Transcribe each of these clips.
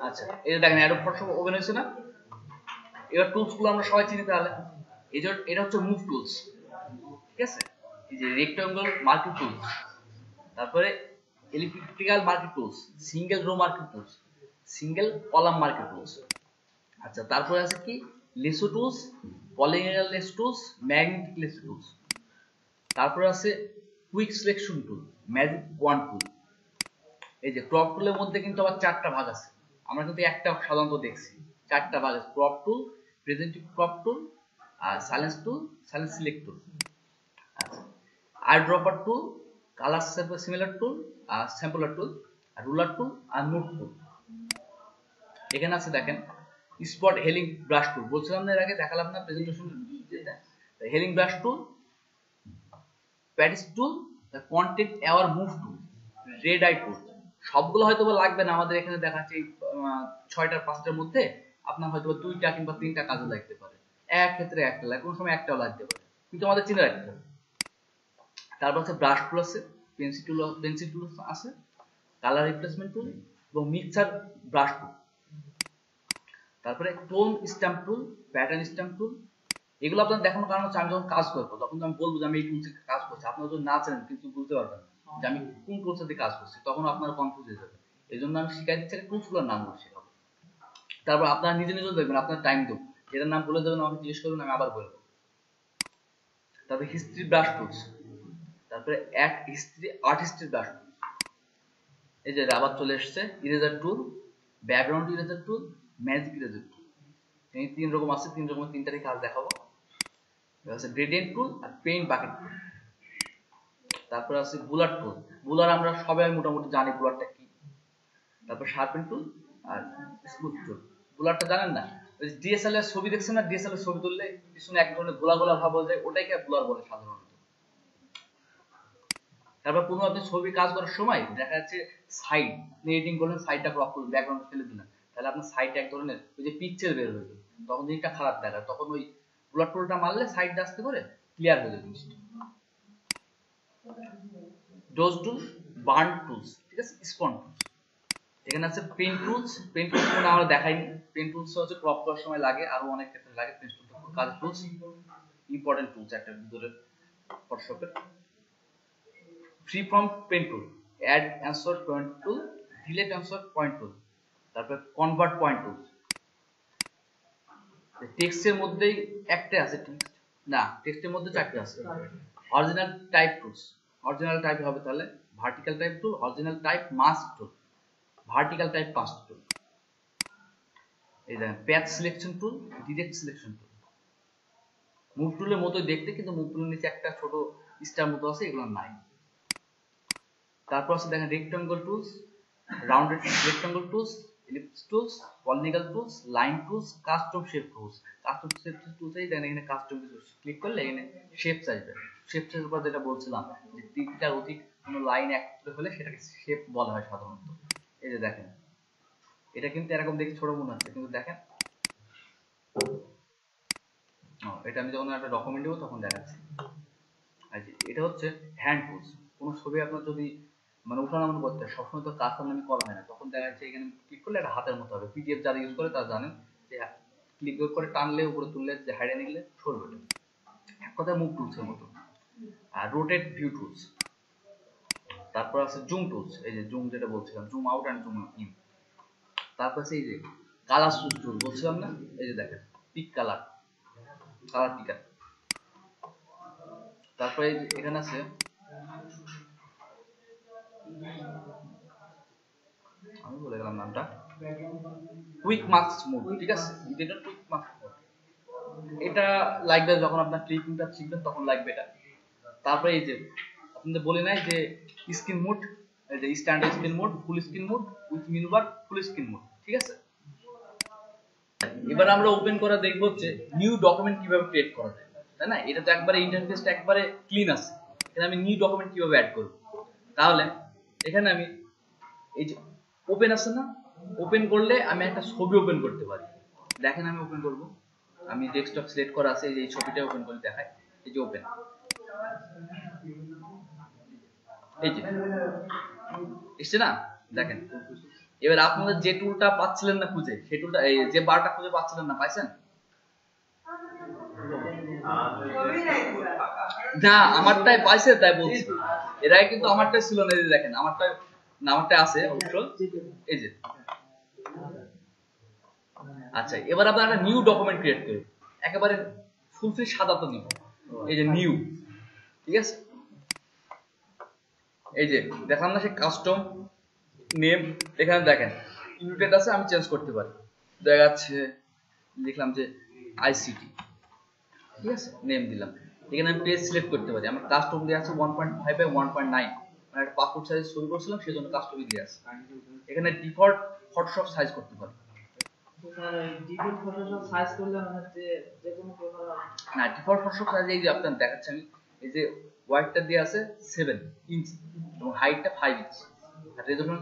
আচ্ছা এই যে দেখেন অ্যাডোব ফটোশপ ওপেন হয়েছে না। এবার টুলস গুলো আমরা সবাই চিনি তাহলে। এই যে এটা হচ্ছে মুভ টুলস, ঠিক আছে। এই যে রেক্টাঙ্গল মার্কিং টুলস, তারপরে elliptical marking tools, single row marking tools, single column marking tools. আচ্ছা তারপরে আছে কি lasso tools, polygonal lasso tools, magnetic lasso tools. তারপরে আছে quick selection tool, magic wand tool. এই যে ক্রপ টুলের মধ্যে কিন্তু আবার চারটা ভাগ আছে, আমরা কিন্তু একটা সাধারণত দেখছি, চারটা ভাগ আছে, ক্রপ টুল, প্রেজেন্টিভ ক্রপ টুল, আর সাইলেন্স টুল, সাইলেন্স সিলেক্ট টুল। আচ্ছা I dropper tool, colour similar tool, R sampler tool, R ruler tool, R note টুল। এখানে আছে দেখেন স্পট হেলিং ব্রাশ টুল, বলছিলাম না এর আগে, দেখালাম না presentation. Healing brush tool, patch tool, content aware move tool, red eye tool. সবগুলো হয়তো লাগবে না আমাদের এখানে দেখাচ্ছে 6টা 5টার মধ্যে আপনার হয়তো 2টা কিংবা 3টা কাজে লাগতে পারে, এক ক্ষেত্রে একটা লাগে, কোন সময় একটাও লাগতে পারে, কিন্তু আমাদের চিনে রাখতে হবে। তারপর আছে ব্রাশ টুল আছে, পেন্সিল টুল আছে, কালার রিপ্লেসমেন্ট টুল এবং মিক্সার ব্রাশ টুল। তারপরে tone stamp tool, pattern stamp tool. এগুলো আপনার দেখানোর কারণ হচ্ছে আমি যখন কাজ করবো তখন আমি বলবো যে আমি এই টুলস থেকে কাজ করছি, আপনারা যদি না জানেন কিন্তু বুঝতে পারবেন যে আমি কোন টুলস দিয়ে কাজ করছি, তখন আপনারা কনফিউজ হয়ে যাবে। এই জন্য আমি শিখাই দিচ্ছি টুলসগুলোর নামগুলো শেখাবো। তারপর আপনারা নিজে নিজে দেখবেন, আপনার টাইম দেবো, যেটার নাম বলে দেবেন আমাকে জিজ্ঞেস করবেন, আমি আবার বলবো। তারপরে হিস্ট্রি ব্রাশ টুলস, তারপরে আর্ট হিস্ট্রি ব্রাশ টুলস। এই যে আবার চলে এসছে ইরেজার টুল, ব্যাকগ্রাউন্ড ইরেজার টুল, ম্যাজিক ইরেজার টুল। এই 3 রকম আছে, 3 রকমের 3টারই কাজ দেখাবো। আছে গ্রেডিয়েন্ট টুল আর পেইন্ট বাকেট টুল। তারপর আছে বুলার টুল, বুলার আমরা সবাই মোটামুটি জানি বুলারটা কি। তারপর শার্পেন টুল আর স্মুথ টুল। বুলারটা জানেন না, ওই ডিএসএলআর ছবি দেখছেন না, ডিএসএলআর ছবি তুললে পিছনে এক ধরনের গোলা গোলা ভাব হয়ে যায়, ওটাকে বুলার বলে সাধারণত। তারপর কোনো আপনি ছবি কাজ করার সময় দেখা যাচ্ছে সাইড এডিটিং করলেন, সাইডটা ক্রপ করলেন, ব্যাকগ্রাউন্ড ফেলে দিলেন, তাহলে আপনার সাইডটা এক ধরনের ওই যে পিকচার বের হয়ে যায়, তখন জিনিসটা খারাপ দেখায়, তখন ওই বুলার টুলটা মারলে সাইডটা আসতে করে ক্লিয়ার হয়ে যায় জিনিসটা। ডোজ টুল, বার্ন টুলস, ঠিক আছে, স্পন টুলস। এখানে আছে পেন টুলস, পেন টুলস মানে আমরা দেখাইনি, পেন টুলস হচ্ছে ক্রপ করার সময় লাগে, আরো অনেক ক্ষেত্রে লাগে। পেন টুলস কাজ টুলস ইম্পর্টেন্ট টুলস একটা ভিতরে ফটোশপের। Free form pen tool, add anchor point tool, delete anchor point tool. তারপর কনভার্ট পয়েন্ট টুল। টেক্সটের মধ্যেই একটা আছে, টেক্সট না, টেক্সটের মধ্যে 4টে আছে। Original type tools, original type হবে তাহলে vertical type tool, original type mask tool, vertical type mask tool. এই দেখেন patch selection tool, direct selection tool. Move টুলের মতোই দেখতে, কিন্তু মুভ টুলের নিচে একটা ছোট স্টার মতো আছে, এগুলো নাই। তারপর আছে দেখেন rectangle tools, rounded rectangle tools, ellipse tools, polygonal tools, line tools, custom shape tools. Custom shape টুলসেই দেখেন এখানে কাস্টম কিছু ক্লিক করলে এখানে শেপ আসবে। শেপ এর উপর যেটা বলছিলাম যে 3টার অধিক কোনো লাইন একত্রে হলে সেটাকে শেপ বলা হয় সাধারণত। এই যে দেখেন এটা কিন্তু এরকম দেখতে ছোট মনে হচ্ছে, কিন্তু দেখেন এটা আমি যখন একটা ডকুমেন্ট দেবো তখন দেখাচ্ছি। এটা হচ্ছে হ্যান্ড টুলস। কোনো ছবি আপনার যদি মানে উঠানামা করতে হয়, সবসময় তো কাস্টম নামে করা হয় না, তখন দেখা যাচ্ছে এখানে ক্লিক করলে একটা হাতের মতো হবে। পিডিএফ যারা ইউজ করে তারা জানেন যে ক্লিক করে টানলে উপরে তুললে যে হাইডে নিলে সরবে, এক কথায় মুভ টুলসের মতো। আর রোটেট ভিউ টুলস। তারপর আছে জুম টুলস, এই যে জুম যেটা বলছিলাম, zoom out and zoom in. তারপর আছে এই যে কালার সুইচ টুল বলছিলাম না, এই যে দেখেন পিক কালার, কালার পিকার। তারপরে এখানে আছে আমি বলে গেলাম নামটা, কুইক মার্কস মোড, ঠিক আছে, এটা কুইক মার্কস মোড। এটা লাগবে যখন আপনার ক্লিকিংটা শিখবেন তখন লাগবে এটা। তারপরে এই যে আপনাদের বলে নাই যে স্ক্রিন মোড, এই যে standard screen mode, full screen mode, with menu bar, full screen mode, ঠিক আছে। এবার আমরা ওপেন করা দেখব হচ্ছে নিউ ডকুমেন্ট কিভাবে ক্রিয়েট করা যায়, তাই না। এটা তো একবারে ইন্টারফেসটা একবারে ক্লিন আছে, এখানে আমি নিউ ডকুমেন্ট কিভাবে অ্যাড করব। তাহলে এখানে আমি এই যে ওপেন আছে না, ওপেন করলে আমি একটা ছবি ওপেন করতে পারি। দেখেন আমি ওপেন করব, আমি ডেস্কটপ সিলেক্ট করা আছে, এই ছবিটা ওপেন করে দেখাই। এই যে ওপেন, এই যে এসছে না, দেখেন এবার আপনারা যে টুলটা পাচ্ছিলেন না খুঁজে, সেই টুলটা যে বারটা খুঁজে পাচ্ছিলেন না, পাইছেন? না, আমারটাই পাইছে তাই বলছি। এর আগে কিন্তু আমারটাই ছিল না, এই যে দেখেন আমারটাই না, আমারটাই আছে অবশ্য, এই যে। আচ্ছা, এবার আমরা একটা নিউ ডকুমেন্ট ক্রিয়েট করব, একেবারে ফুলফিল সাদা তো নিব, এই যে নিউ, ঠিক আছে? এই যে দেখলাম না সে কাস্টম নেম, এখানে দেখেন ইনক্লুডেড আছে, আমি চেঞ্জ করতে পারি। দেখা যাচ্ছে লিখলাম যে আইসিটি, ঠিক আছে, নেম দিলাম। এখানে আমি পেজ সিলেক্ট করতে পারি। আমার কাস্টম দিয়ে আছে 1.5 বাই 1.9, মানে একটা পাসপোর্ট সাইজ ছবি করছিলাম, সেই জন্য কাস্টমই দিয়ে আছে। এখানে ডিফল্ট ফটোশপ সাইজ করতে পারি। ডিফল্ট ফটোশপ সাইজ করলে হচ্ছে যে কোনো পেপার না, ডিফল্ট ফটোশপ সাইজ এই যে আপনাদের দেখাচ্ছি আমি, এই যে ওয়াইডটা দিয়ে আছে 7 ইঞ্চি এবং হাইটটা 5 ইঞ্চি আর রেজোলিউশন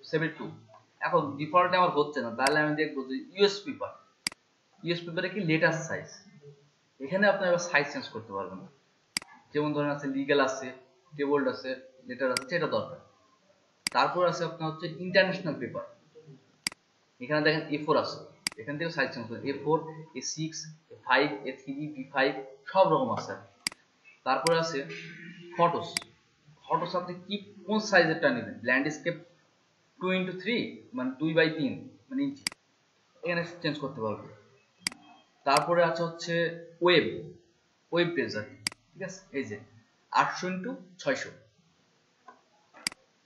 72। এখন ডিফল্টে আমার হচ্ছে না, তাহলে আমি দেখবো যে ইউএস পেপার, ইউএস পেপারে কি লেটার সাইজ, এখানে আপনারা সাইজ চেঞ্জ করতে পারবেন। যেমন ধরেন আছে লিগ্যাল আছে, টেবল্ড আছে, লেটার আছে, সেটা দরকার। তারপর আছে আপনার হচ্ছে ইন্টারন্যাশনাল পেপার, এখানে দেখেন A4 আছে, এখান থেকে সাইজ চেঞ্জ করেন, A4, A6, A5, A3, B5 সব রকম আছে। তারপরে আছে ফটোস, ফটোস আপনি কি কোন সাইজেরটা নেবেন, ল্যান্ডস্কেপ 2x3 মানে 2x3 মানে ইঞ্চি, এখানে চেঞ্জ করতে পারবেন। তারপরে আছে হচ্ছে ওয়েব, ওয়েব পেজ আর কি, ঠিক আছে, এই যে 800x600।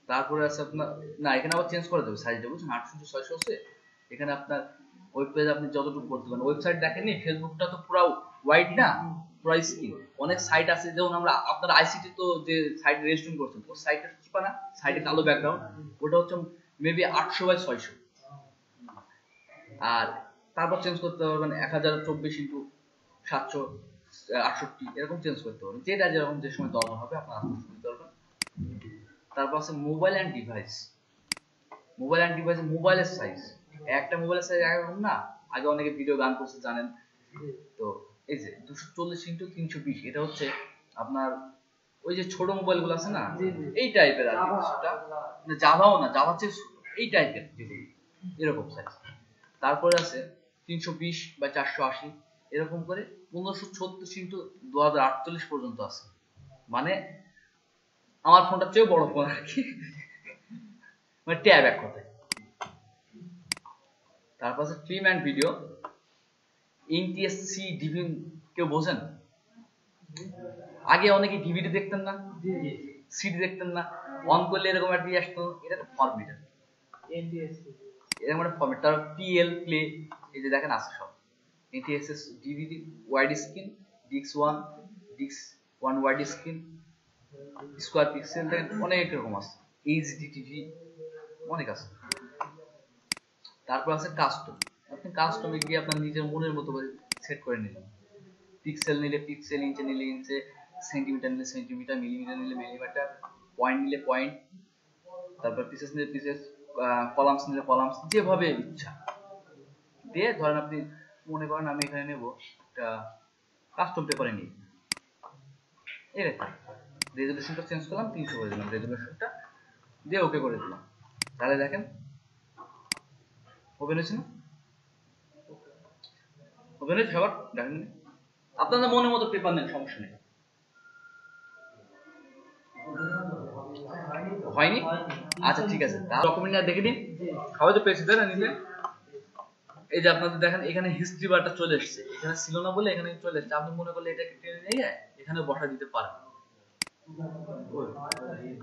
তারপরে আছে আপনার, না এখানে আবার চেঞ্জ করে দেবে সাইজটা, বুঝছেন, 800x600 আছে। এখানে আপনার ওয়েব পেজ আপনি যতটুকু করতে পারেন। ওয়েবসাইট দেখেননি, ফেসবুকটা তো পুরো ওয়াইড না, পুরো স্ক্রিন। অনেক সাইট আছে, যেমন আমরা আপনার আইসিটি তো যে সাইট রেজিস্ট্রেশন করছেন, ওই সাইটের চিপা না, সাইটে কালো ব্যাকগ্রাউন্ড, ওটা হচ্ছে মেবি 800x600। আর তারপর চেঞ্জ করতে পারবেন 1024x768, এরকম চেঞ্জ করতে পারবেন, যেটা যেরকম যে সময় দরকার হবে আপনার আস্তে আস্তে করতে পারবেন। তারপর আছে mobile and device, mobile and device, মোবাইলের সাইজ, একটা মোবাইলের সাইজ একরকম না। আগে অনেকে ভিডিও গান করছে জানেন তো, এই যে 240x320, এটা হচ্ছে আপনার ওই যে ছোট মোবাইল গুলো আছে না, এই টাইপের আর কি, সেটা জাভাও না, জাভা চেয়ে এই টাইপের এরকম সাইজ। তারপরে আছে 320x480, এরকম করে 1536x2048 পর্যন্ত আছে, মানে আমার ফোনটা চেয়েও বড় ফোন আর কি, মানে ট্যাব এক কথায়। তারপর আছে film and video, NTSC DV, কেউ বোঝেন? আগে অনেকে ডিভিডি দেখতেন না, সিডি দেখতেন না, অন করলে এরকম একটা দিয়ে আসতো, এটা ফরম্যাট, এনটিএসসি এরকম একটা ফরম্যাট। তার পিএল প্লে, এই যে দেখেন আছে সব, এনটিএসএস ডিভিডি, ওয়াইড স্ক্রিন, ডিক্স 1, ডিক্স 1 ওয়াইড স্ক্রিন, স্কোয়ার পিক্সেল, দেখেন অনেক রকম আছে, এইচডি টিভি, অনেক আছে। তারপর আছে কাস্টম, আপনি কাস্টমে গিয়ে আপনার নিজের মনের মতো করে সেট করে নিলেন। পিক্সেল নিলে পিক্সেল, ইঞ্চে নিলে ইঞ্চে, সেন্টিমিটার নিলে সেন্টিমিটার, মিলিমিটার নিলে মিলিমিটার, পয়েন্ট নিলে পয়েন্ট, তারপর পিসেস নিলে পিসেস, কলামস নিলে কলামস, যেভাবে ইচ্ছা দিয়ে। ধরেন আপনি মনে করেন আমি এখানে নেব একটা কাস্টম পেপারে নিই, এরকম রেজুলেশনটা চেঞ্জ করলাম, 300 করে দিলাম রেজুলেশনটা দিয়ে, ওকে করে দিলাম। তাহলে দেখেন ওপেন হয়েছে না, ওপেন হয়েছে সবার, দেখেন আপনাদের মনের মতো পেপার নেন, সমস্যা নেই। হয়নি? আচ্ছা ঠিক আছে, ডকুমেন্টটা দেখে দিন, সবাই তো পেয়েছে তাই না নিতে। এই যে আপনাদের দেখেন এখানে হিস্ট্রি বারটা চলে এসেছে, এখানে ছিল না বলে এখানে চলে এসেছে। আপনি মনে করলে এটাকে টেনে নিয়ে এখানে বসা দিতে পারেন,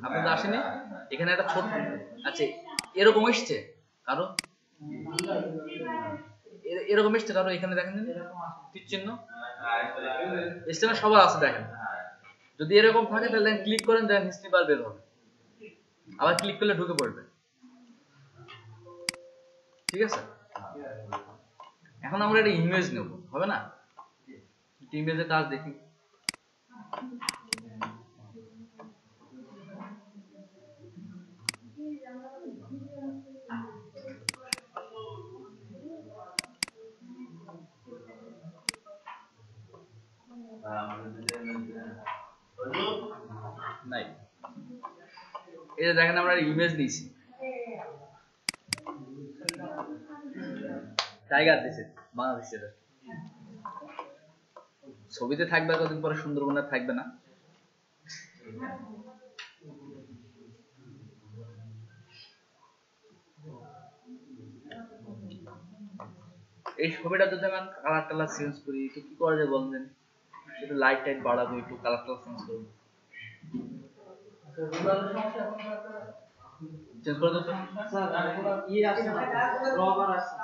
আপনাদের আসেনি? এখানে একটা ছোট, আচ্ছা এরকম এসছে কারো, এরকম এসছে কারো, এখানে দেখেন তীর চিহ্ন এসছে না, সবার আছে দেখেন। যদি এরকম থাকে তাহলে ক্লিক করেন, দেখেন হিস্ট্রি বার বের হবে, আবার ক্লিক করলে ঢুকে পড়বে, ঠিক আছে। এখন আমরা একটা ইমেজ নেব, হবে না? ইমেজের কাজ দেখি। নাই, এই যে দেখেন আমরা ইমেজ নিয়েছি, টাইগার দিছে বাংলাদেশের। ছবিতে থাকবে কতদিন পরে সুন্দরবন আর থাকবে না। এই ছবিটা যদি আমি কালার টালার চেঞ্জ করি তো কি করা যায় বলেন? একটু লাইট টাইট বাড়াবো, একটু কালার টালার চেঞ্জ করবো। চেঞ্জ করে দাও তো। স্যার ইয়ে আসছে না, রবার আসছে।